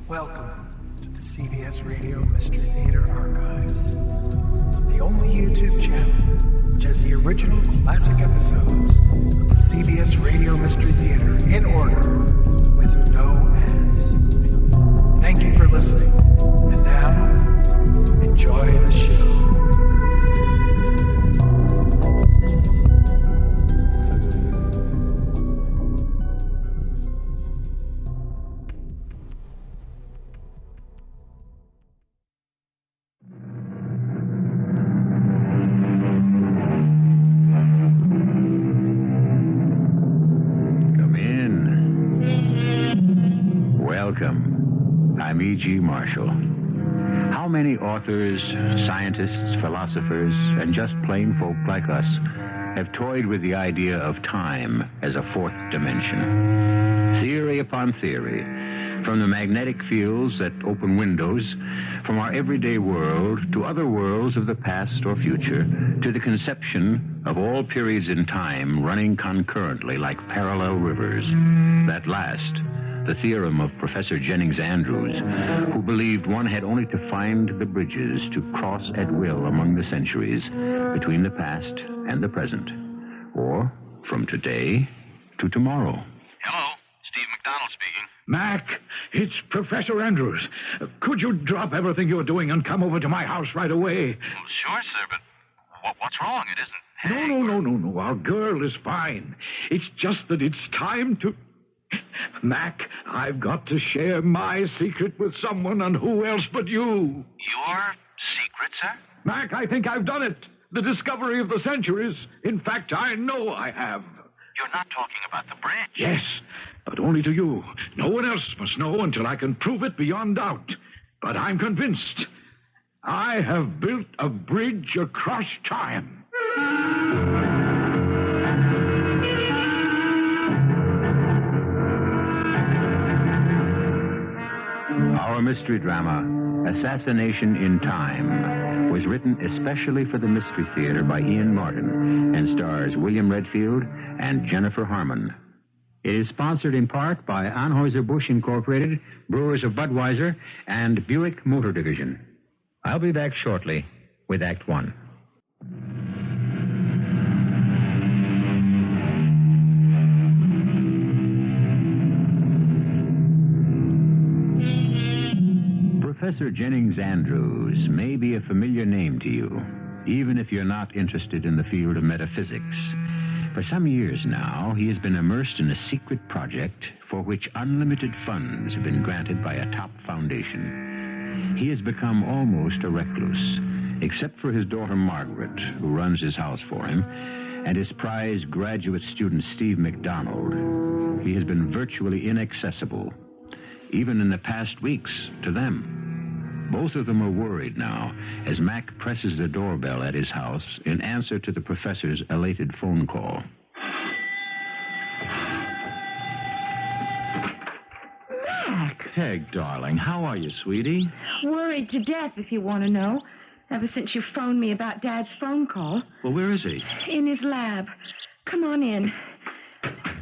Welcome to the CBS Radio Mystery Theater Archives, the only YouTube channel which has the original classic episodes of the CBS Radio Mystery Theater in order with no ads. Thank you for listening, and now, enjoy the show. I'm E.G. Marshall. How many authors, scientists, philosophers, and just plain folk like us have toyed with the idea of time as a fourth dimension? Theory upon theory, from the magnetic fields that open windows, from our everyday world to other worlds of the past or future, to the conception of all periods in time running concurrently like parallel rivers. That last, the theorem of Professor Jennings Andrews, who believed one had only to find the bridges to cross at will among the centuries between the past and the present, or from today to tomorrow. Hello, Steve McDonald speaking. Mac, it's Professor Andrews. Could you drop everything you're doing and come over to my house right away? Well, sure, sir, but what's wrong? It isn't... No. Our girl is fine. It's just that it's time to... Mac, I've got to share my secret with someone, and who else but you? Your secret, sir? Mac, I think I've done it. The discovery of the centuries. In fact, I know I have. You're not talking about the bridge. Yes, but only to you. No one else must know until I can prove it beyond doubt. But I'm convinced. I have built a bridge across time. Our mystery drama, Assassination in Time, was written especially for the Mystery Theater by Ian Martin and stars William Redfield and Jennifer Harmon. It is sponsored in part by Anheuser-Busch Incorporated, Brewers of Budweiser, and Buick Motor Division. I'll be back shortly with Act One. Professor Jennings Andrews may be a familiar name to you, even if you're not interested in the field of metaphysics. For some years now, he has been immersed in a secret project for which unlimited funds have been granted by a top foundation. He has become almost a recluse, except for his daughter Margaret, who runs his house for him, and his prized graduate student Steve McDonald. He has been virtually inaccessible, even in the past weeks, to them. Both of them are worried now as Mac presses the doorbell at his house in answer to the professor's elated phone call. Mac! Peg, darling, how are you, sweetie? Worried to death, if you want to know. Ever since you phoned me about Dad's phone call. Well, where is he? In his lab. Come on in.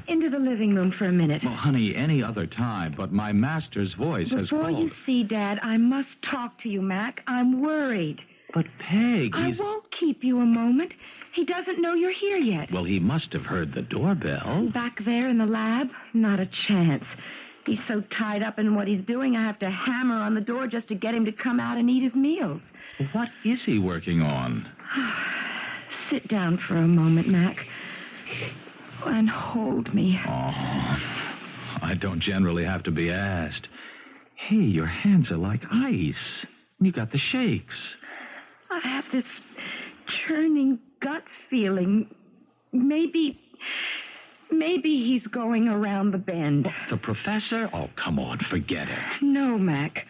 Into the living room for a minute. Well, honey, any other time, but my master's voice has Before called. you see Dad, I must talk to you, Mac. I'm worried. But, Peg, I won't keep you a moment. He doesn't know you're here yet. Well, he must have heard the doorbell. Back there in the lab? Not a chance. He's so tied up in what he's doing, I have to hammer on the door just to get him to come out and eat his meals. What is he working on? Sit down for a moment, Mac. And hold me. Oh, I don't generally have to be asked. Hey, your hands are like ice. You got the shakes. I have this churning gut feeling. Maybe he's going around the bend. The professor? Oh, come on, forget it. No, Mac.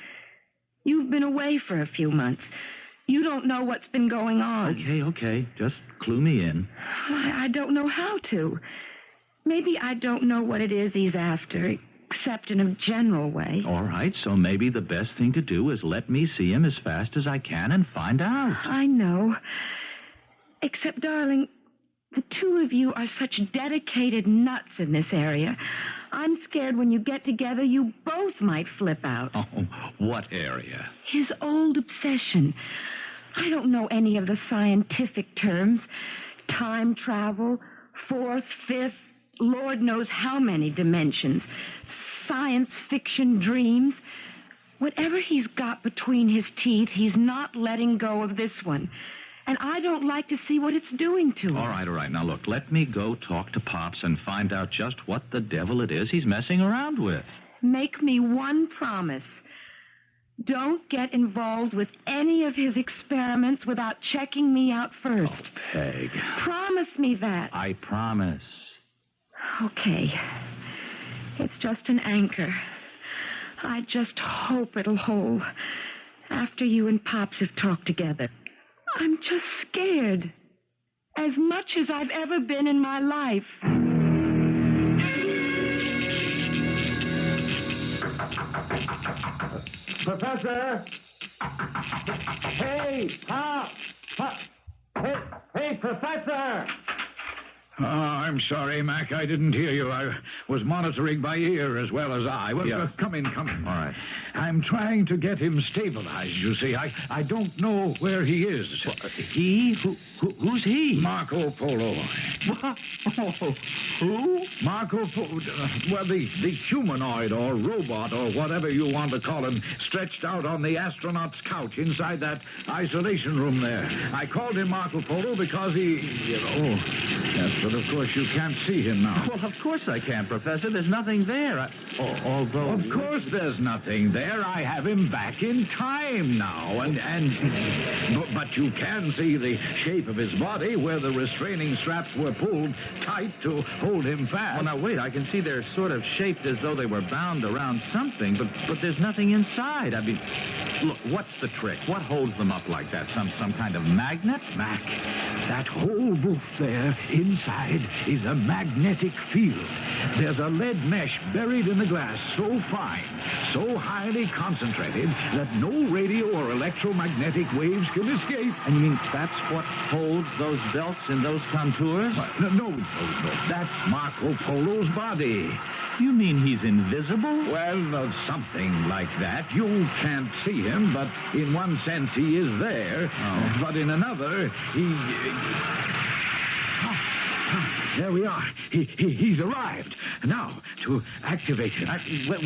You've been away for a few months. You don't know what's been going on. Okay. Just clue me in. I don't know how to. Maybe I don't know what it is he's after, except in a general way. All right, so maybe the best thing to do is let me see him as fast as I can and find out. I know. Except, darling, The two of you are such dedicated nuts in this area. I'm scared when you get together, you both might flip out. Oh, what area? His old obsession. I don't know any of the scientific terms. Time travel, fourth, fifth, Lord knows how many dimensions. Science fiction dreams. Whatever he's got between his teeth, he's not letting go of this one. And I don't like to see what it's doing to him. All right. Now, look, let me go talk to Pops and find out just what the devil it is he's messing around with. Make me one promise. Don't get involved with any of his experiments without checking me out first. Oh, Peg. Promise me that. I promise. Okay. It's just an anchor. I just hope it'll hold after you and Pops have talked together. I'm just scared. As much as I've ever been in my life. Professor! Hey, Pop! Pop! Hey, Professor! Oh, I'm sorry, Mac. I didn't hear you. I was monitoring by ear as well as eye. Well, Yeah. Come in. All right. I'm trying to get him stabilized, you see. I don't know where he is. He? Who's he? Marco Polo. What? Who? Marco Polo. Well, the humanoid or robot or whatever you want to call him stretched out on the astronaut's couch inside that isolation room there. I called him Marco Polo because he... Yes, but of course you can't see him now. Well, of course I can, Professor. There's nothing there. Although... Of course there's nothing there. I have him back in time now. But you can see the shape of his body where the restraining straps were pulled tight to hold him fast. Well, now, wait. I can see they're sort of shaped as though they were bound around something, but there's nothing inside. I mean, look, what's the trick? What holds them up like that? Some kind of magnet? Mac, that whole booth there inside is a magnetic field. There's a lead mesh buried in the glass so fine, so highly concentrated that no radio or electromagnetic waves can escape. And you mean that's what holds those belts in those contours? No. That's Marco Polo's body. You mean he's invisible? Well, something like that. You can't see him, but in one sense he is there. Oh. But in another, there we are. He's arrived. Now, to activate him.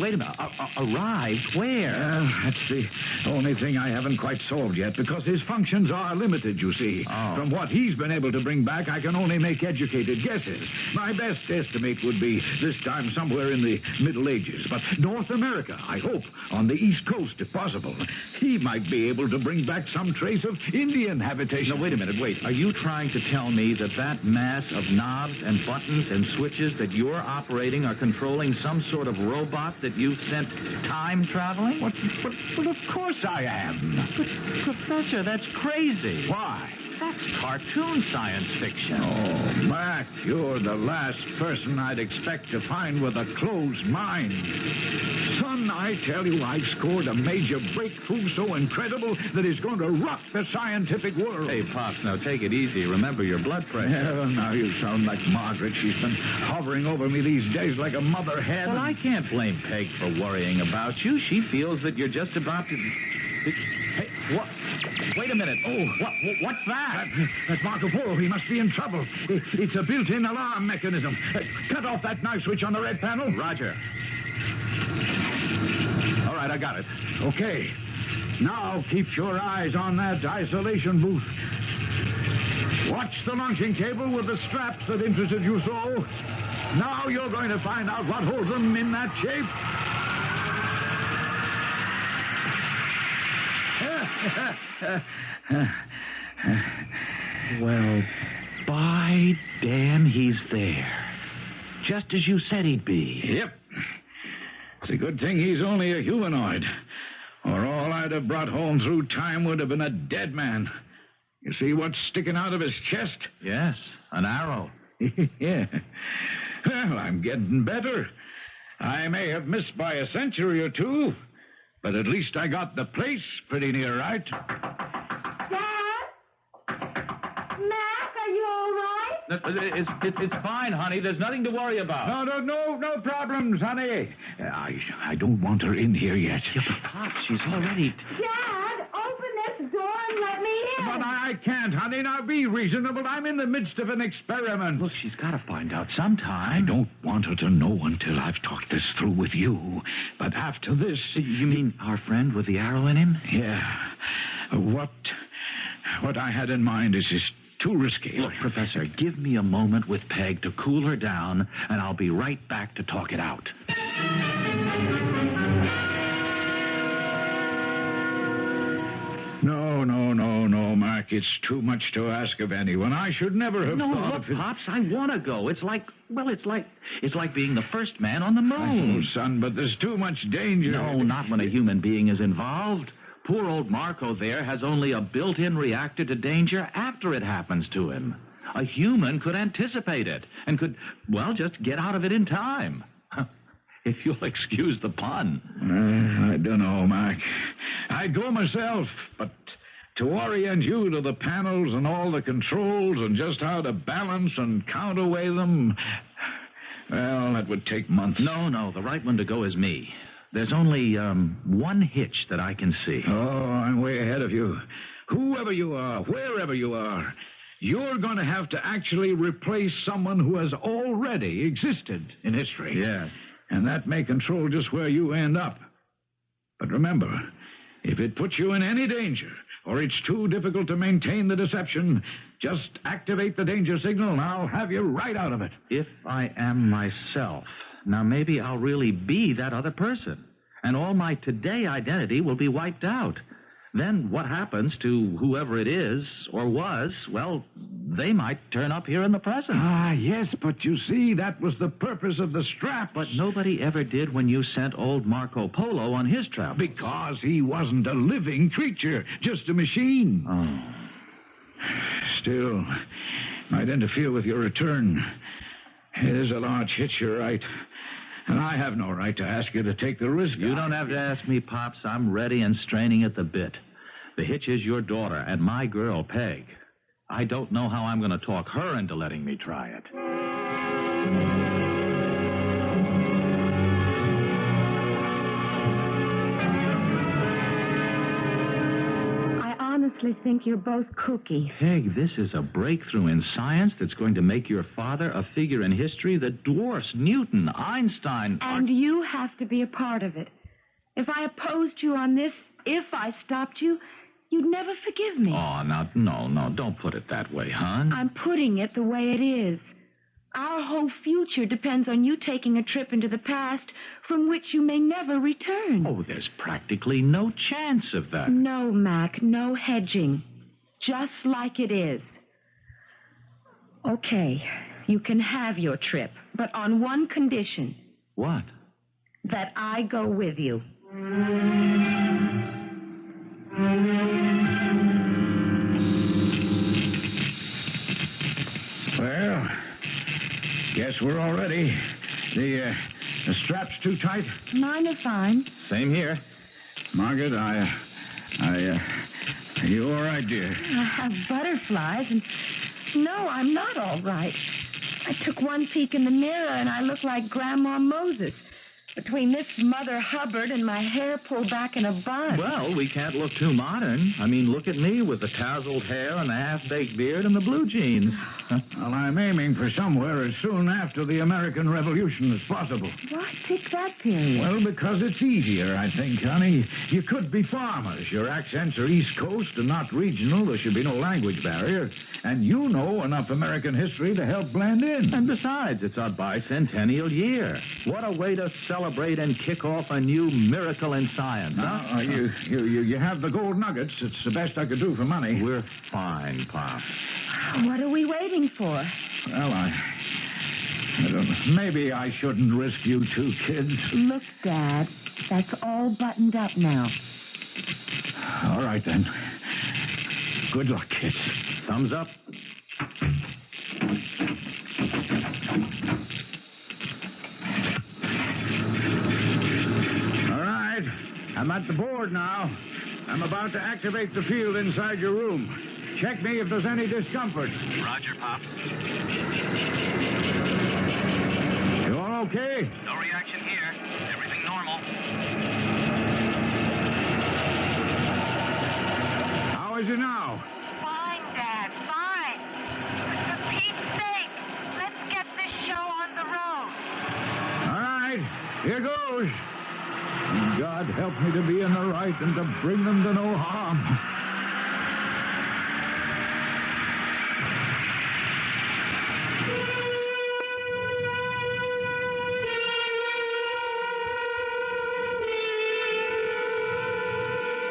Wait a minute. Arrived? Where? That's the only thing I haven't quite solved yet, because his functions are limited, you see. Oh. From what he's been able to bring back, I can only make educated guesses. My best estimate would be this time somewhere in the Middle Ages. But North America, I hope, on the East Coast, if possible. He might be able to bring back some trace of Indian habitation. No, wait a minute. Wait. Are you trying to tell me that mass of knobs and buttons and switches that you're operating are controlling some sort of robot that you've sent time traveling? Well, of course I am. But, Professor, that's crazy. Why? That's cartoon science fiction. Oh, Mac, you're the last person I'd expect to find with a closed mind. Son, I tell you, I've scored a major breakthrough so incredible that it's going to rock the scientific world. Hey, Pops, now take it easy. Remember your blood pressure. Yeah, now you sound like Margaret. She's been hovering over me these days like a mother hen. Well, I can't blame Peg for worrying about you. She feels that you're just about to... Hey, what? Wait a minute. Oh, what's that? That's Marco Polo. He must be in trouble. It's a built-in alarm mechanism. Cut off that knife switch on the red panel. Roger. All right, I got it. Okay. Now keep your eyes on that isolation booth. Watch the launching table with the straps that interested you so. Now you're going to find out what holds them in that shape. Well, by damn, he's there. Just as you said he'd be. Yep. It's a good thing he's only a humanoid. Or all I'd have brought home through time would have been a dead man. You see what's sticking out of his chest? Yes, an arrow. Yeah. Well, I'm getting better. I may have missed by a century or two, but at least I got the place pretty near right. Dad? Mac, are you all right? It's fine, honey. There's nothing to worry about. No problems, honey. I don't want her in here yet. Yeah, but Pop, she's already... Dad, open this door and let me in. But I can't, honey. Now, be reasonable. I'm in the midst of an experiment. Look, she's got to find out sometime. I don't want her to know until I've talked this through with you. But after this... You mean our friend with the arrow in him? Yeah. What I had in mind is too risky. Look, Professor, give me a moment with Peg to cool her down, and I'll be right back to talk it out. No, Mark. It's too much to ask of anyone. I should never have thought look, of it. Pops, I want to go. It's like being the first man on the moon. I know, son, but there's too much danger. No, not when a human being is involved. Poor old Marco there has only a built-in reactor to danger after it happens to him. A human could anticipate it and could, just get out of it in time. If you'll excuse the pun. I don't know, Mark. I'd go myself, but to orient you to the panels and all the controls and just how to balance and counterweigh them, that would take months. No, the right one to go is me. There's only one hitch that I can see. Oh, I'm way ahead of you. Whoever you are, wherever you are, you're going to have to actually replace someone who has already existed in history. Yeah. And that may control just where you end up. But remember, if it puts you in any danger, or it's too difficult to maintain the deception, just activate the danger signal and I'll have you right out of it. If I am myself, now maybe I'll really be that other person, and all my today identity will be wiped out. Then what happens to whoever it is, or was, they might turn up here in the present. Ah, yes, but you see, that was the purpose of the strap. But nobody ever did when you sent old Marco Polo on his travels. Because he wasn't a living creature, just a machine. Oh. Still, might interfere with your return. It is a large hitch, you're right. And I have no right to ask you to take the risk. You don't have to ask me, Pops. I'm ready and straining at the bit. The hitch is your daughter and my girl, Peg. I don't know how I'm going to talk her into letting me try it. I honestly think you're both kooky. Peg, this is a breakthrough in science that's going to make your father a figure in history that dwarfs Newton, Einstein... And you have to be a part of it. If I opposed you on this, if I stopped you, you'd never forgive me. Oh, now, no, don't put it that way, hon. I'm putting it the way it is. Our whole future depends on you taking a trip into the past from which you may never return. Oh, there's practically no chance of that. No, Mac, no hedging. Just like it is. Okay, you can have your trip, but on one condition. What? That I go with you. Well, guess we're all ready. The strap's too tight? Mine are fine. Same here. Margaret, you all right, dear? I have butterflies, and no, I'm not all right. I took one peek in the mirror, and I look like Grandma Moses. Between this Mother Hubbard and my hair pulled back in a bun. Well, we can't look too modern. I mean, look at me with the tousled hair and the half-baked beard and the blue jeans. Well, I'm aiming for somewhere as soon after the American Revolution as possible. Why pick that period? Well, because it's easier, I think, honey. You could be farmers. Your accents are East Coast and not regional. There should be no language barrier. And you know enough American history to help blend in. And besides, it's our bicentennial year. What a way to celebrate and kick off a new miracle in science, Now, huh? you have the gold nuggets. It's the best I could do for money. We're fine, Pop. What are we waiting for? Well, I don't know. Maybe I shouldn't risk you two kids. Look, Dad, that's all buttoned up now. All right, then. Good luck, kids. Thumbs up. All right. I'm at the board now. I'm about to activate the field inside your room. check me if there's any discomfort. Roger, Pops. You all okay? No reaction here. Everything normal. How is it now? Fine, Dad, fine. For Pete's sake, let's get this show on the road. All right, here goes. God help me to be in the right and to bring them to no harm.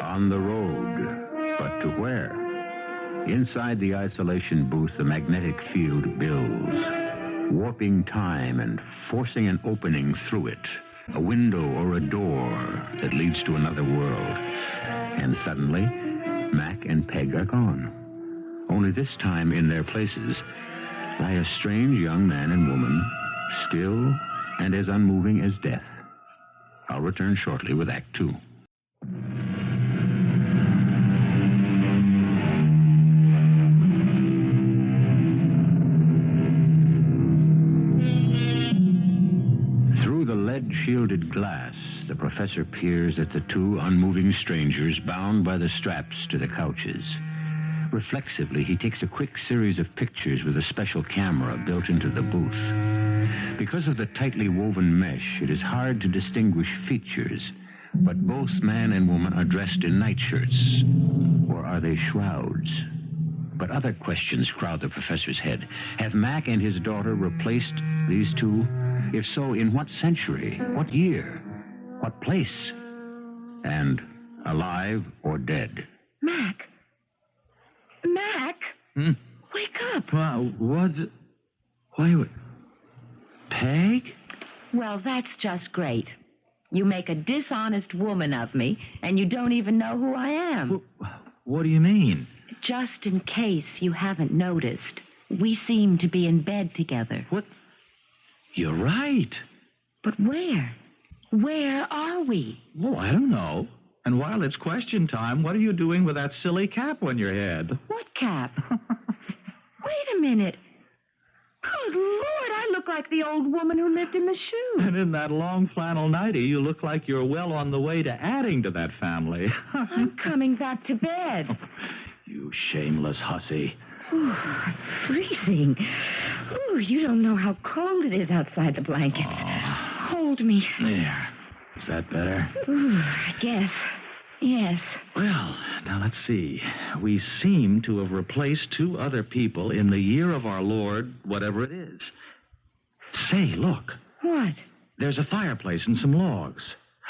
On the road, but to where? Inside the isolation booth, the magnetic field builds, warping time and forcing an opening through it, a window or a door that leads to another world. And suddenly, Mac and Peg are gone. Only this time, in their places, lie a strange young man and woman, still and as unmoving as death. I'll return shortly with Act Two. Shielded glass, the professor peers at the two unmoving strangers bound by the straps to the couches. Reflexively, he takes a quick series of pictures with a special camera built into the booth. Because of the tightly woven mesh, it is hard to distinguish features, but both man and woman are dressed in nightshirts. Or are they shrouds? But other questions crowd the professor's head. Have Mac and his daughter replaced these two? If so, in what century? What year? What place? And alive or dead? Mac? Mac? Wake up. What? Why? Peg? Well, that's just great. You make a dishonest woman of me, and you don't even know who I am. What do you mean? Just in case you haven't noticed, we seem to be in bed together. What? You're right. But where? Where are we? Oh, I don't know. And while it's question time, what are you doing with that silly cap on your head? What cap? Wait a minute. Good Lord, I look like the old woman who lived in the shoe. And in that long flannel nightie, you look like you're well on the way to adding to that family. I'm coming back to bed. You shameless hussy. Ooh, I'm freezing. Ooh, you don't know how cold it is outside the blankets. Hold me. There. Is that better? Ooh, I guess. Yes. Well, now let's see. We seem to have replaced two other people in the year of our Lord, whatever it is. Say, look. What? There's a fireplace and some logs.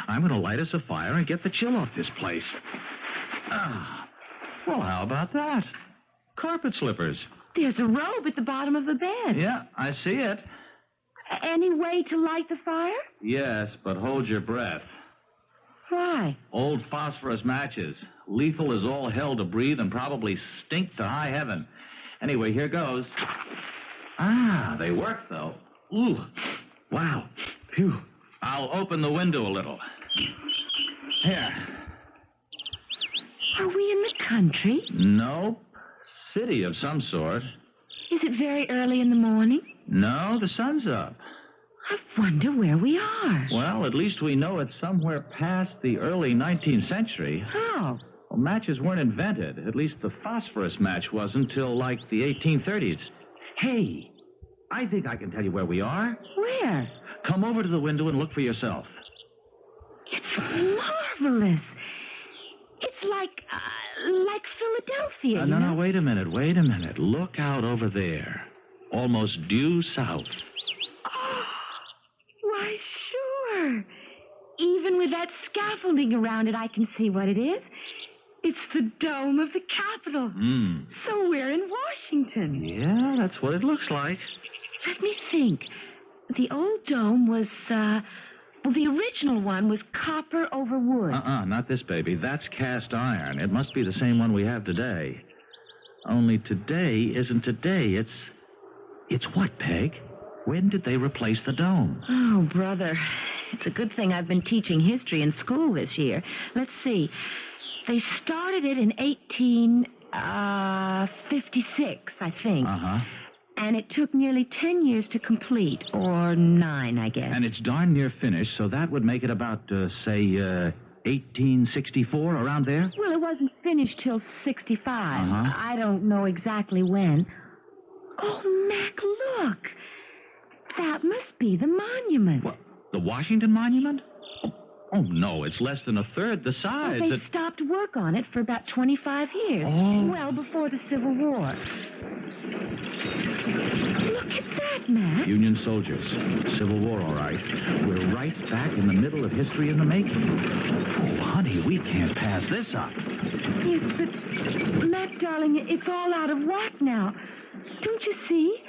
I'm going to light us a fire and get the chill off this place. Well, how about that? Carpet slippers. There's a robe at the bottom of the bed. Yeah, I see it. Any way to light the fire? Yes, but hold your breath. Why? Old phosphorus matches. Lethal as all hell to breathe and probably stink to high heaven. Anyway, here goes. They work, though. Ooh, wow. Phew. I'll open the window a little. Here. Are we in the country? Nope. City of some sort. Is it very early in the morning? No, the sun's up. I wonder where we are. Well, at least we know it's somewhere past the early 19th century. How? Well, matches weren't invented. At least the phosphorus match wasn't till like the 1830s. Hey, I think I can tell you where we are. Where? Come over to the window and look for yourself. It's marvelous. It's like Philadelphia, No, wait a minute. Look out over there. Almost due south. Oh, why, sure. Even with that scaffolding around it, I can see what it is. It's the dome of the Capitol. So we're in Washington. Yeah, that's what it looks like. Let me think. The old dome was, the original one was copper over wood. Not this baby. That's cast iron. It must be the same one we have today. Only today isn't today. It's what, Peg? When did they replace the dome? Oh, brother. It's a good thing I've been teaching history in school this year. Let's see. They started it in 56, I think. Uh-huh. And it took nearly 10 years to complete, or 9, I guess. And it's darn near finished, so that would make it about, say, 1864, around there? Well, it wasn't finished till 65. Uh-huh. I don't know exactly when. Oh, Mac, look. That must be the monument. What, the Washington Monument? Oh, no, it's less than a third the size. Well, they stopped work on it for about 25 years. Oh. Well before the Civil War. Look at that, Mac. Union soldiers. Civil War, all right. We're right back in the middle of history in the making. Oh, honey, we can't pass this up. Yes, but, Mac, darling, it's all out of whack now. Don't you see?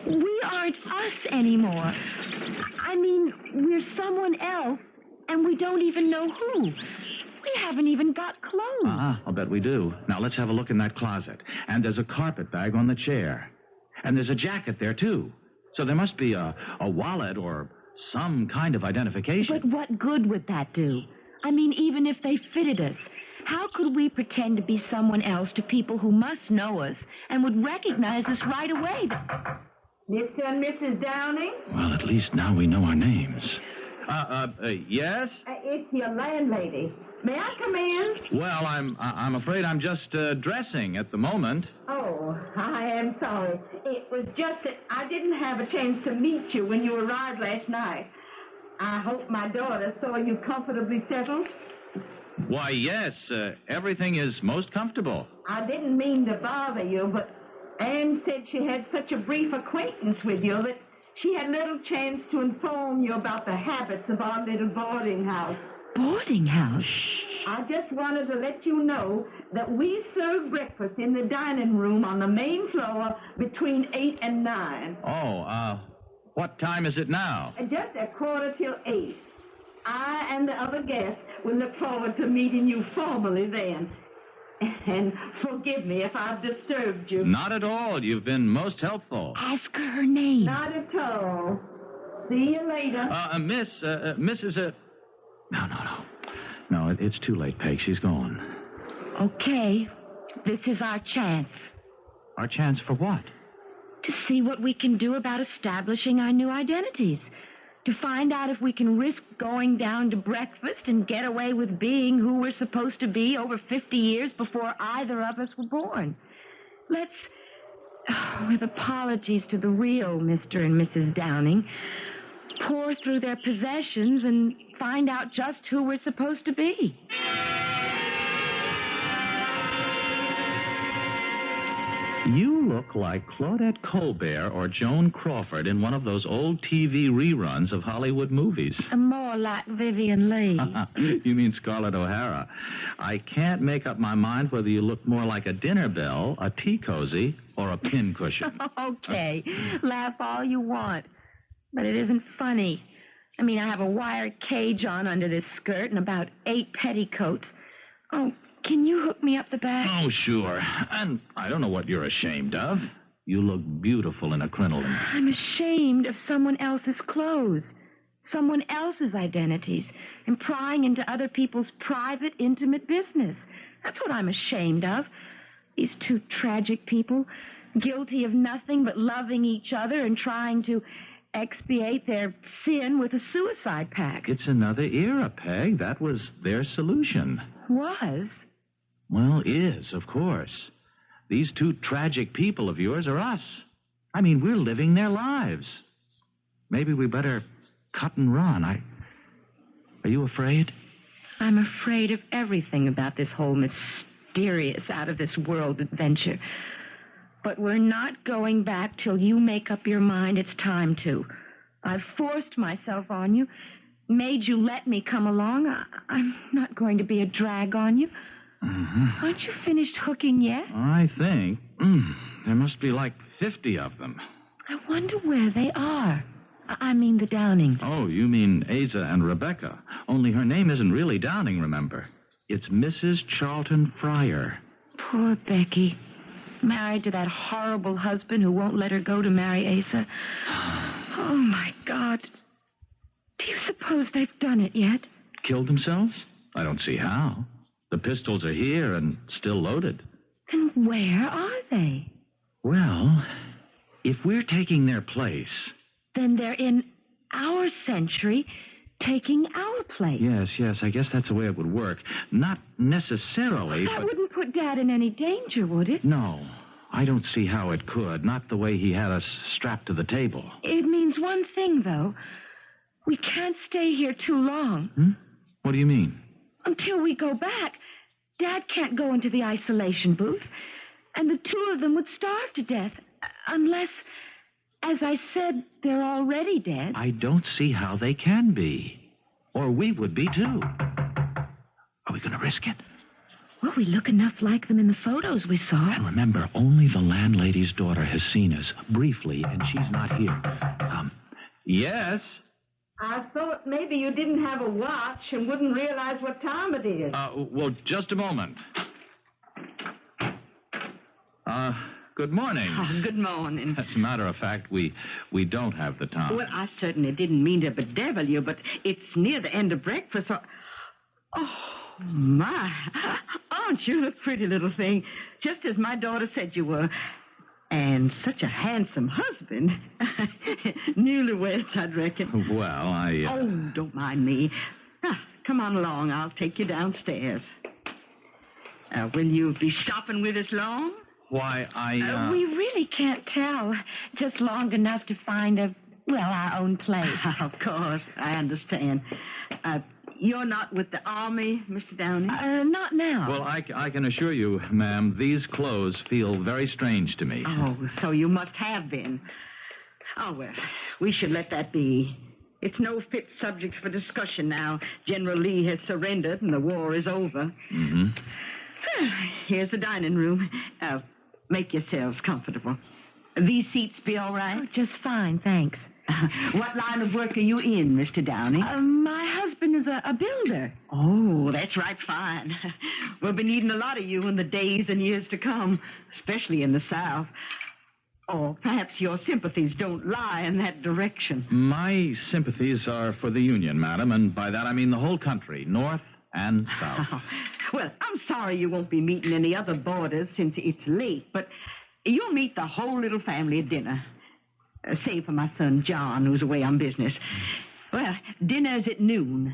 We aren't us anymore. I mean, we're someone else, and we don't even know who. We haven't even got clothes. I'll bet we do. Now, let's have a look in that closet. And there's a carpet bag on the chair. And there's a jacket there, too. So there must be a wallet or some kind of identification. But what good would that do? I mean, even if they fitted us, how could we pretend to be someone else to people who must know us and would recognize us right away? Mr. and Mrs. Downing? Well, at least now we know our names. Yes? It's your landlady. May I come in? Well, I'm afraid I'm just dressing at the moment. Oh, I am sorry. It was just that I didn't have a chance to meet you when you arrived last night. I hope my daughter saw you comfortably settled. Why, yes, everything is most comfortable. I didn't mean to bother you, but Anne said she had such a brief acquaintance with you that she had little chance to inform you about the habits of our little boarding house. Boarding house? I just wanted to let you know that we serve breakfast in the dining room on the main floor between 8 and 9. Oh, what time is it now? Just 8:15. I and the other guests will look forward to meeting you formally then. And forgive me if I've disturbed you. Not at all. You've been most helpful. Ask her her name. Not at all. See you later. Mrs. No, it's too late, Peg. She's gone. Okay. This is our chance. Our chance for what? To see what we can do about establishing our new identities. To find out if we can risk going down to breakfast and get away with being who we're supposed to be over 50 years before either of us were born. Let's, with apologies to the real Mr. and Mrs. Downing, pour through their possessions and find out just who we're supposed to be. You look like Claudette Colbert or Joan Crawford in one of those old TV reruns of Hollywood movies. More like Vivian Lee. You mean Scarlett O'Hara. I can't make up my mind whether you look more like a dinner bell, a tea cozy, or a pincushion. Okay, laugh all you want. But it isn't funny. I mean, I have a wire cage on under this skirt and about 8 petticoats. Oh, can you hook me up the back? Oh, sure. And I don't know what you're ashamed of. You look beautiful in a crinoline. I'm ashamed of someone else's clothes, someone else's identities, and prying into other people's private, intimate business. That's what I'm ashamed of. These two tragic people, guilty of nothing but loving each other and trying to expiate their sin with a suicide pact. It's another era, Peg. That was their solution. Was? Well, is, of course. These two tragic people of yours are us. I mean, we're living their lives. Maybe we better cut and run. Are you afraid? I'm afraid of everything about this whole mysterious, out-of-this-world adventure. But we're not going back till you make up your mind it's time to. I've forced myself on you, made you let me come along. I'm not going to be a drag on you. Mm-hmm. Aren't you finished hooking yet? I think. There must be like 50 of them. I wonder where they are. I mean the Downings. Oh, you mean Asa and Rebecca. Only her name isn't really Downing, remember. It's Mrs. Charlton Fryer. Poor Becky. Married to that horrible husband who won't let her go to marry Asa. Oh, my God. Do you suppose they've done it yet? Killed themselves? I don't see how. The pistols are here and still loaded. Then Where are they? Well, if we're taking their place... Then they're in our century, taking our place. Yes, I guess that's the way it would work. Not necessarily, That but... wouldn't put Dad in any danger, would it? No, I don't see how it could. Not the way he had us strapped to the table. It means one thing, though. We can't stay here too long. What do you mean? Until we go back, Dad can't go into the isolation booth, and the two of them would starve to death, unless, as I said, they're already dead. I don't see how they can be. Or we would be, too. Are we going to risk it? Well, we look enough like them in the photos we saw. And remember, only the landlady's daughter has seen us, briefly, and she's not here. Yes? I thought maybe you didn't have a watch and wouldn't realize what time it is. Well, just a moment. Good morning. Oh, good morning. As a matter of fact, we don't have the time. Well, I certainly didn't mean to bedevil you, but it's near the end of breakfast, so... Oh, my. Aren't you a pretty little thing? Just as my daughter said you were. And such a handsome husband. Newlyweds, I'd reckon. Well, Oh, don't mind me. Come on along. I'll take you downstairs. Will you be stopping with us long? Why, We really can't tell. Just long enough to find our own place. Of course, I understand. You're not with the Army, Mr. Downey? Not now. Well, I can assure you, ma'am, these clothes feel very strange to me. Oh, so you must have been. Oh, well, we should let that be. It's no fit subject for discussion now. General Lee has surrendered and the war is over. Mm-hmm. Here's the dining room. Make yourselves comfortable. These seats be all right? Oh, just fine, thanks. What line of work are you in, Mr. Downey? My husband is a builder. Oh, that's right, fine. We'll be needing a lot of you in the days and years to come, especially in the South. Or perhaps your sympathies don't lie in that direction. My sympathies are for the Union, madam, and by that I mean the whole country, North and South. Well, I'm sorry you won't be meeting any other boarders since it's late, but you'll meet the whole little family at dinner. Save for my son, John, who's away on business. Well, dinner's at noon.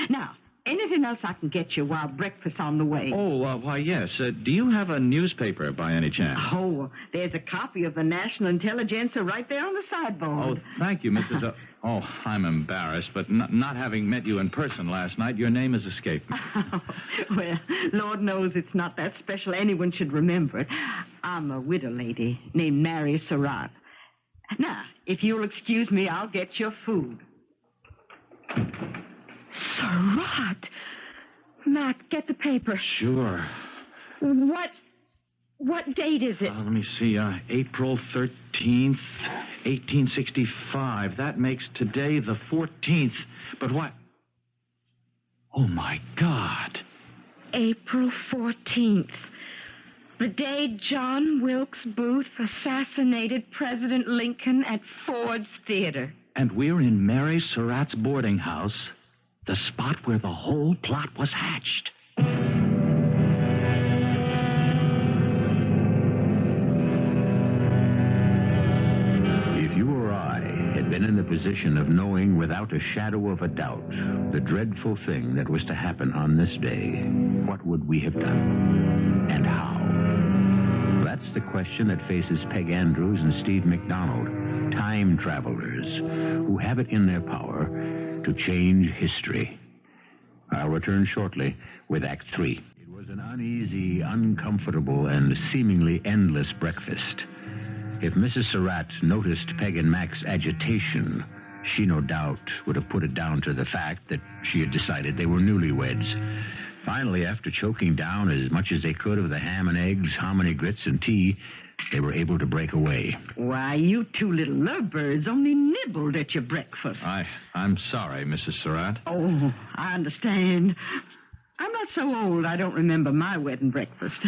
Now, anything else I can get you while breakfast's on the way? Oh, why, yes. Do you have a newspaper by any chance? Oh, there's a copy of the National Intelligencer right there on the sideboard. Oh, thank you, Mrs. Oh, I'm embarrassed, but not having met you in person last night, your name has escaped me. Well, Lord knows it's not that special anyone should remember it. I'm a widow lady named Mary Surratt. Now, if you'll excuse me, I'll get your food. Surratt! Mac, get the paper. Sure. What date is it? Let me see. April 13th, 1865. That makes today the 14th. But what? Oh, my God. April 14th. The day John Wilkes Booth assassinated President Lincoln at Ford's Theater. And we're in Mary Surratt's boarding house, the spot where the whole plot was hatched. If you or I had been in the position of knowing without a shadow of a doubt the dreadful thing that was to happen on this day, what would we have done? And how? That's the question that faces Peg Andrews and Steve McDonald, time travelers who have it in their power to change history. I'll return shortly with Act 3. It was an uneasy, uncomfortable, and seemingly endless breakfast. If Mrs. Surratt noticed Peg and Mac's agitation, she no doubt would have put it down to the fact that she had decided they were newlyweds. Finally, after choking down as much as they could of the ham and eggs, hominy grits, and tea, they were able to break away. Why, you two little lovebirds only nibbled at your breakfast. I'm sorry, Mrs. Surratt. Oh, I understand. I'm not so old I don't remember my wedding breakfast.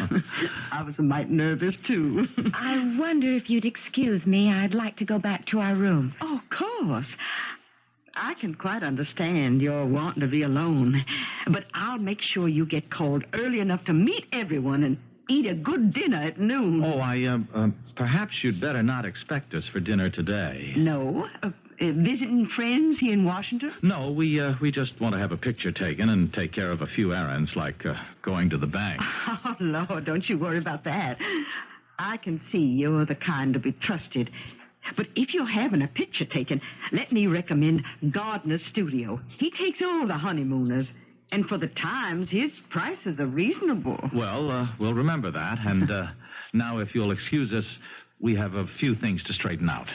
I was a mite nervous, too. I wonder if you'd excuse me. I'd like to go back to our room. Oh, of course. I can quite understand your wanting to be alone. But I'll make sure you get called early enough to meet everyone and eat a good dinner at noon. Oh, perhaps you'd better not expect us for dinner today. No? Visiting friends here in Washington? No, we just want to have a picture taken and take care of a few errands, like going to the bank. Oh, Lord, don't you worry about that. I can see you're the kind to be trusted. But if you're having a picture taken, let me recommend Gardner's Studio. He takes all the honeymooners. And for the times, his prices are reasonable. Well, we'll remember that. And now, if you'll excuse us, we have a few things to straighten out.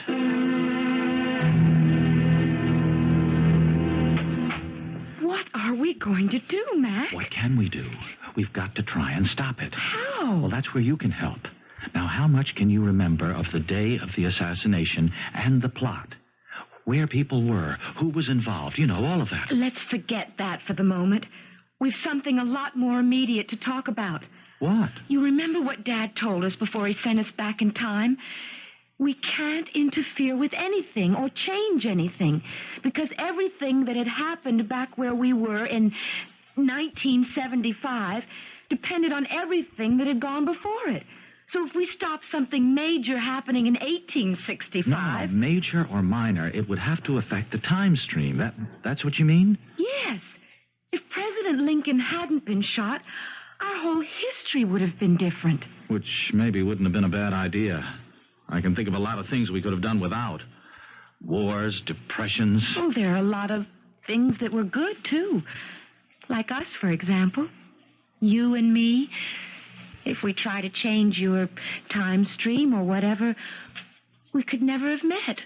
What are we going to do, Mac? What can we do? We've got to try and stop it. How? Well, that's where you can help. Now, how much can you remember of the day of the assassination and the plot? Where people were, who was involved, all of that. Let's forget that for the moment. We've something a lot more immediate to talk about. What? You remember what Dad told us before he sent us back in time? We can't interfere with anything or change anything because everything that had happened back where we were in 1975 depended on everything that had gone before it. So if we stop something major happening in 1865... No, major or minor, it would have to affect the time stream. That's what you mean? Yes. If President Lincoln hadn't been shot, our whole history would have been different. Which maybe wouldn't have been a bad idea. I can think of a lot of things we could have done without. Wars, depressions. Oh, there are a lot of things that were good, too. Like us, for example. You and me. If we try to change your time stream or whatever, we could never have met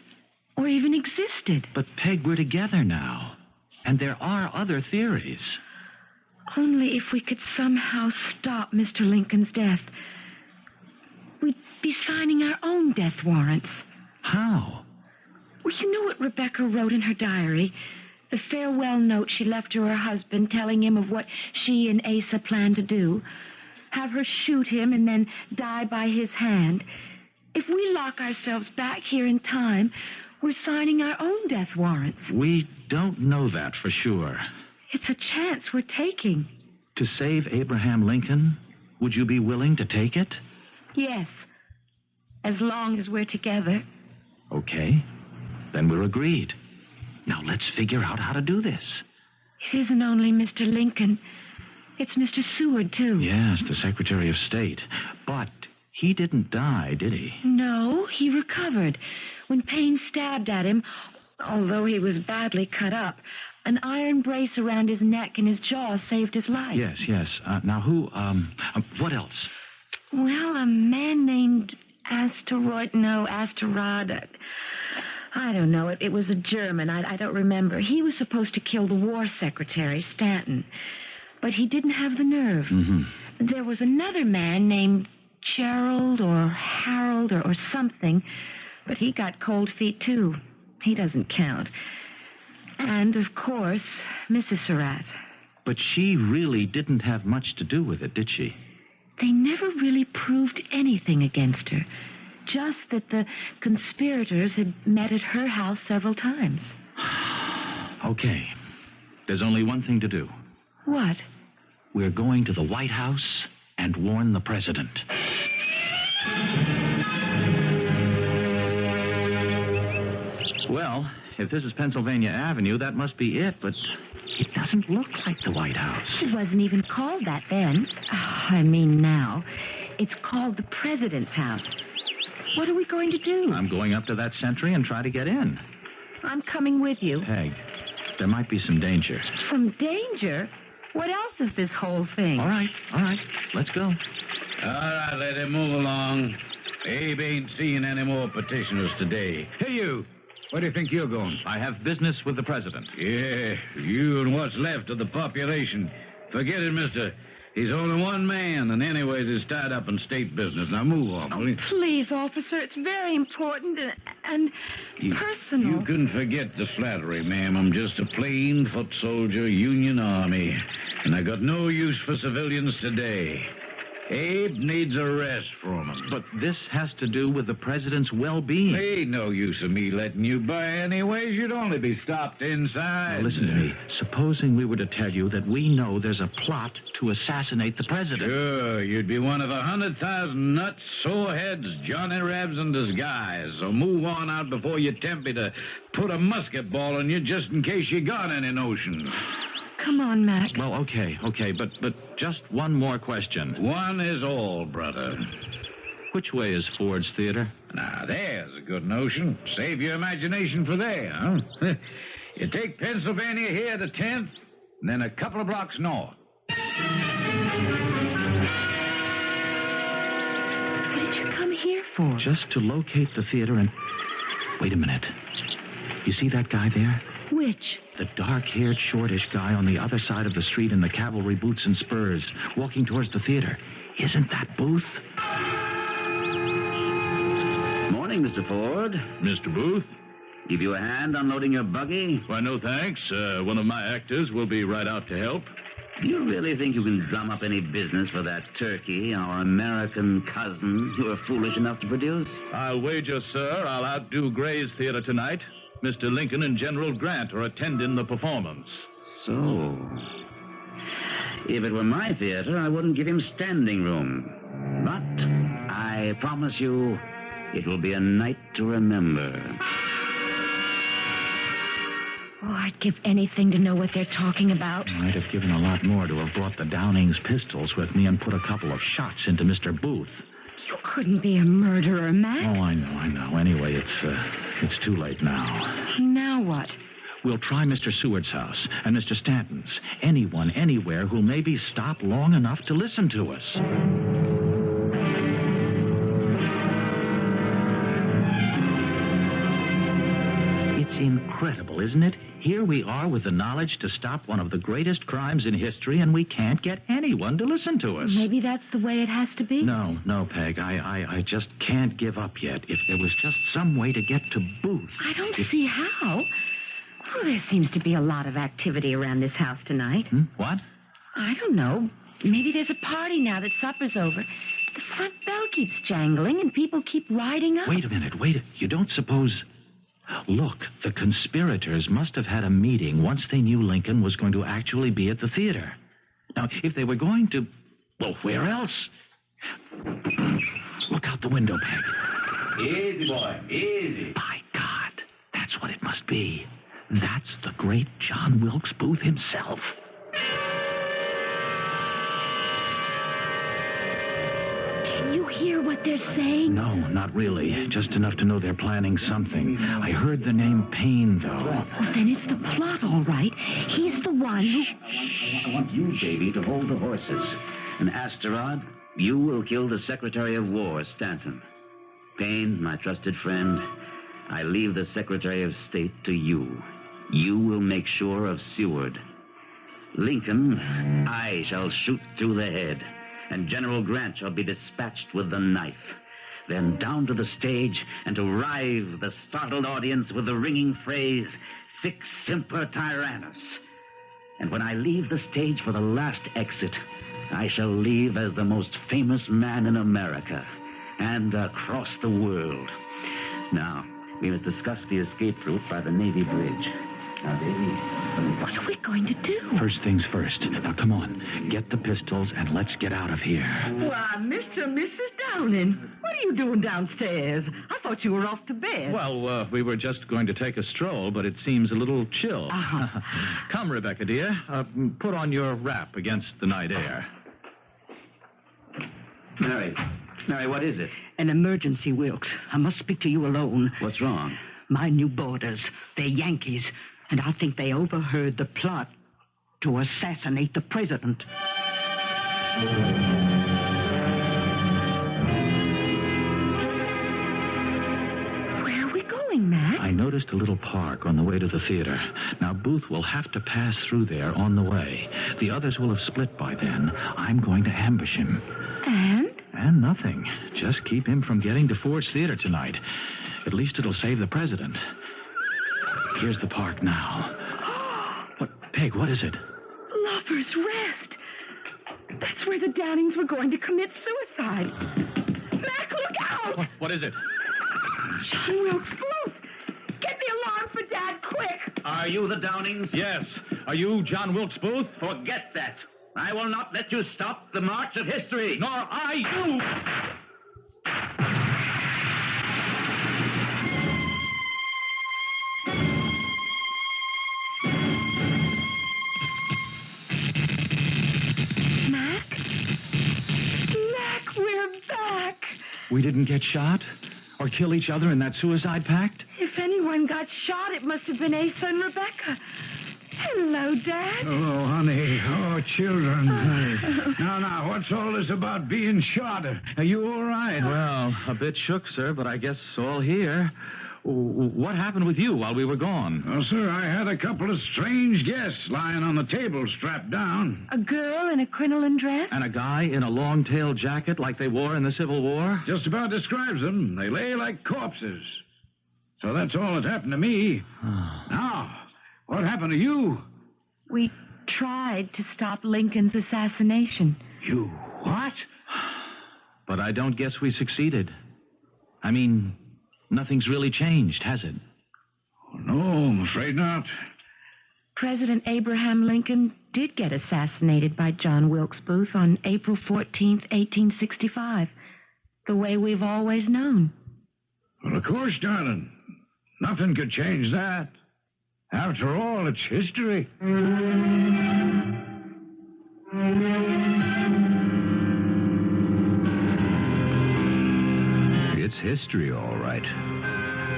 or even existed. But, Peg, we're together now. And there are other theories. Only if we could somehow stop Mr. Lincoln's death. We'd be signing our own death warrants. How? Well, you know what Rebecca wrote in her diary? The farewell note she left to her husband telling him of what she and Asa planned to do. Have her shoot him and then die by his hand. If we lock ourselves back here in time, we're signing our own death warrants. We don't know that for sure. It's a chance we're taking. To save Abraham Lincoln, would you be willing to take it? Yes. As long as we're together. Okay. Then we're agreed. Now let's figure out how to do this. It isn't only Mr. Lincoln. It's Mr. Seward, too. Yes, the Secretary of State. But he didn't die, did he? No, he recovered. When Payne stabbed at him, although he was badly cut up, an iron brace around his neck and his jaw saved his life. Yes. Now who, what else? Well, a man named Asterod. I don't know. It was a German. I don't remember. He was supposed to kill the war secretary, Stanton. But he didn't have the nerve. Mm-hmm. There was another man named Gerald or Harold or something, but he got cold feet, too. He doesn't count. And, of course, Mrs. Surratt. But she really didn't have much to do with it, did she? They never really proved anything against her. Just that the conspirators had met at her house several times. Okay. There's only one thing to do. What? We're going to the White House and warn the president. Well, if this is Pennsylvania Avenue, that must be it, but it doesn't look like the White House. It wasn't even called that then. I mean now. It's called the President's House. What are we going to do? I'm going up to that sentry and try to get in. I'm coming with you. Peg, there might be some danger. Some danger? What else is this whole thing? All right. Let's go. All right, let him move along. Abe ain't seeing any more petitioners today. Hey, you. Where do you think you're going? I have business with the president. Yeah, you and what's left of the population. Forget it, mister. He's only one man, and anyways, he's tied up in state business. Now move on, will you? Please, officer, it's very important and personal. You can forget the flattery, ma'am. I'm just a plain foot soldier, Union Army, and I got no use for civilians today. Abe needs a rest from him. But this has to do with the president's well-being. Ain't no use of me letting you by anyways. You'd only be stopped inside. Now, listen to me. Supposing we were to tell you that we know there's a plot to assassinate the president. Sure, you'd be one of 100,000 nuts, soreheads, Johnny Rebs in disguise. So move on out before you tempt me to put a musket ball in you just in case you got any notions. Come on, Mac. Well, okay, but just one more question. One is all, brother. Which way is Ford's Theater? Now, there's a good notion. Save your imagination for there, huh? You take Pennsylvania here to 10th, and then a couple of blocks north. What did you come here for? Just to locate the theater and... Wait a minute. You see that guy there? Which? The dark-haired, shortish guy on the other side of the street in the cavalry boots and spurs, walking towards the theater. Isn't that Booth? Morning, Mr. Ford. Mr. Booth? Give you a hand unloading your buggy? Why, no thanks. One of my actors will be right out to help. Do you really think you can drum up any business for that turkey, our American cousin, you are foolish enough to produce? I'll wager, sir, I'll outdo Gray's Theater tonight. Mr. Lincoln and General Grant are attending the performance. So, if it were my theater, I wouldn't give him standing room. But I promise you, it will be a night to remember. Oh, I'd give anything to know what they're talking about. I'd have given a lot more to have brought the Downing's pistols with me and put a couple of shots into Mr. Booth. You couldn't be a murderer, Mac. Oh, I know. Anyway, it's too late now. Now what? We'll try Mr. Seward's house and Mr. Stanton's. Anyone, anywhere who'll maybe stop long enough to listen to us. It's incredible, isn't it? Here we are with the knowledge to stop one of the greatest crimes in history, and we can't get anyone to listen to us. Maybe that's the way it has to be. No, Peg. I just can't give up yet. If there was just some way to get to Booth. I don't see how. Oh, there seems to be a lot of activity around this house tonight. What? I don't know. Maybe there's a party now that supper's over. The front bell keeps jangling and people keep riding up. Wait a minute. You don't suppose... Look, the conspirators must have had a meeting once they knew Lincoln was going to actually be at the theater. Now, if they were going to... Well, where else? Look out the window, Peg. Easy, boy. Easy. By God, that's what it must be. That's the great John Wilkes Booth himself. Can you hear what they're saying? No, not really. Just enough to know they're planning something. I heard the name Payne, though. Well, then it's the plot, all right. He's the one who... I want you, Davy, to hold the horses. And Asterod, you will kill the Secretary of War, Stanton. Payne, my trusted friend, I leave the Secretary of State to you. You will make sure of Seward. Lincoln, I shall shoot through the head, and General Grant shall be dispatched with the knife. Then down to the stage and to rive the startled audience with the ringing phrase, Sic Semper Tyrannis. And when I leave the stage for the last exit, I shall leave as the most famous man in America and across the world. Now, we must discuss the escape route by the Navy Bridge. Now, Davy, what are we going to do? First things first. Now, come on. Get the pistols and let's get out of here. Why, Mr. and Mrs. Downing, what are you doing downstairs? I thought you were off to bed. Well, we were just going to take a stroll, but it seems a little chill. Uh-huh. Come, Rebecca, dear. Put on your wrap against the night air. Mary, what is it? An emergency, Wilkes. I must speak to you alone. What's wrong? My new boarders. They're Yankees, and I think they overheard the plot to assassinate the president. Where are we going, Mac? I noticed a little park on the way to the theater. Now, Booth will have to pass through there on the way. The others will have split by then. I'm going to ambush him. And nothing. Just keep him from getting to Ford's Theater tonight. At least it'll save the president. Here's the park now. What, Peg, what is it? Lover's Rest. That's where the Downings were going to commit suicide. Mac, look out! What is it? John Wilkes Booth! Get the alarm for Dad, quick! Are you the Downings? Yes. Are you John Wilkes Booth? Forget that. I will not let you stop the march of history. Nor I you. Mac, we're back. We didn't get shot or kill each other in that suicide pact? If anyone got shot, it must have been Asa and Rebecca. Hello, Dad. Oh, honey. Oh, children. Now, what's all this about being shot? Are you all right? Well, a bit shook, sir, but I guess all here. What happened with you while we were gone? Well, sir, I had a couple of strange guests lying on the table strapped down. A girl in a crinoline dress? And a guy in a long-tailed jacket like they wore in the Civil War? Just about describes them. They lay like corpses. So that's all that happened to me. Now, what happened to you? We tried to stop Lincoln's assassination. You what? But I don't guess we succeeded. I mean, nothing's really changed, has it? No, I'm afraid not. President Abraham Lincoln did get assassinated by John Wilkes Booth on April 14th, 1865, the way we've always known. Well, of course, darling. Nothing could change that. After all, it's history. It's history, all right.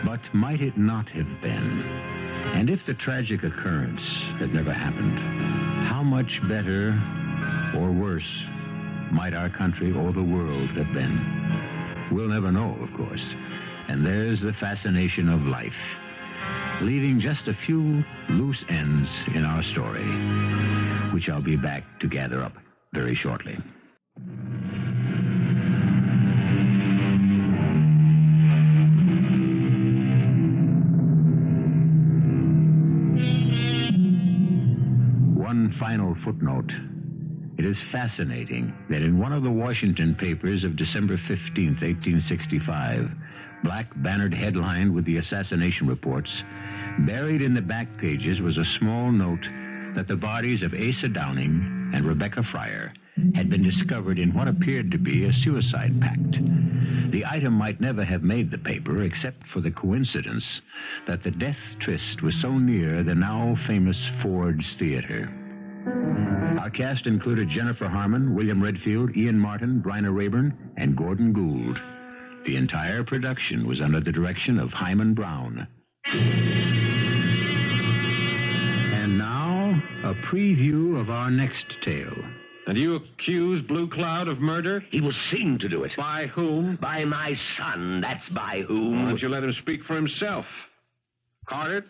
But might it not have been? And if the tragic occurrence had never happened, how much better or worse might our country or the world have been? We'll never know, of course. And there's the fascination of life, leaving just a few loose ends in our story, which I'll be back to gather up very shortly. One final footnote. It is fascinating that in one of the Washington papers of December 15th, 1865, black bannered headlined with the assassination reports, buried in the back pages was a small note that the bodies of Asa Downing and Rebecca Fryer had been discovered in what appeared to be a suicide pact. The item might never have made the paper except for the coincidence that the death tryst was so near the now famous Ford's Theater. Our cast included Jennifer Harmon, William Redfield, Ian Martin, Bryna Raeburn, and Gordon Gould. The entire production was under the direction of Hyman Brown. And now, a preview of our next tale. And you accuse Blue Cloud of murder? He was seen to do it. By whom? By my son, that's by whom. Why don't you let him speak for himself? Carter,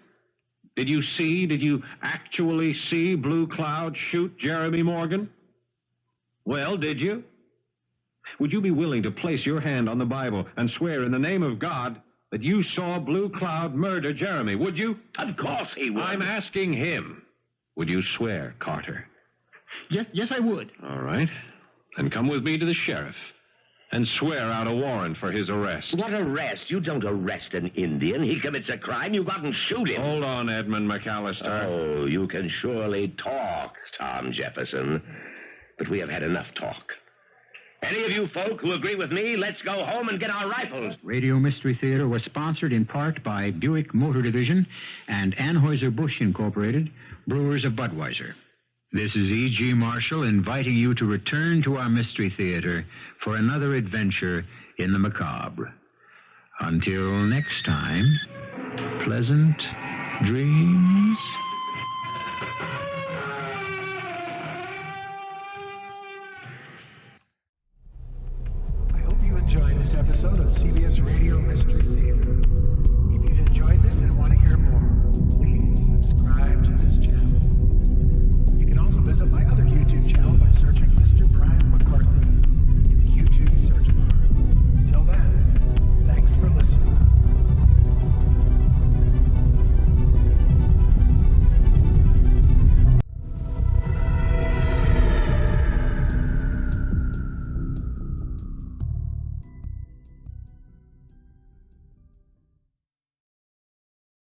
did you actually see Blue Cloud shoot Jeremy Morgan? Well, did you? Would you be willing to place your hand on the Bible and swear in the name of God that you saw Blue Cloud murder Jeremy, would you? Of course he would. I'm asking him. Would you swear, Carter? Yes, I would. All right. Then come with me to the sheriff and swear out a warrant for his arrest. What arrest? You don't arrest an Indian. He commits a crime. You go out and shoot him. Hold on, Edmund McAllister. Oh, you can surely talk, Tom Jefferson. But we have had enough talk. Any of you folk who agree with me, let's go home and get our rifles. Radio Mystery Theater was sponsored in part by Buick Motor Division and Anheuser-Busch Incorporated, brewers of Budweiser. This is E.G. Marshall inviting you to return to our Mystery Theater for another adventure in the macabre. Until next time, pleasant dreams. I hope you enjoyed this episode of CBS Radio Mystery Theater.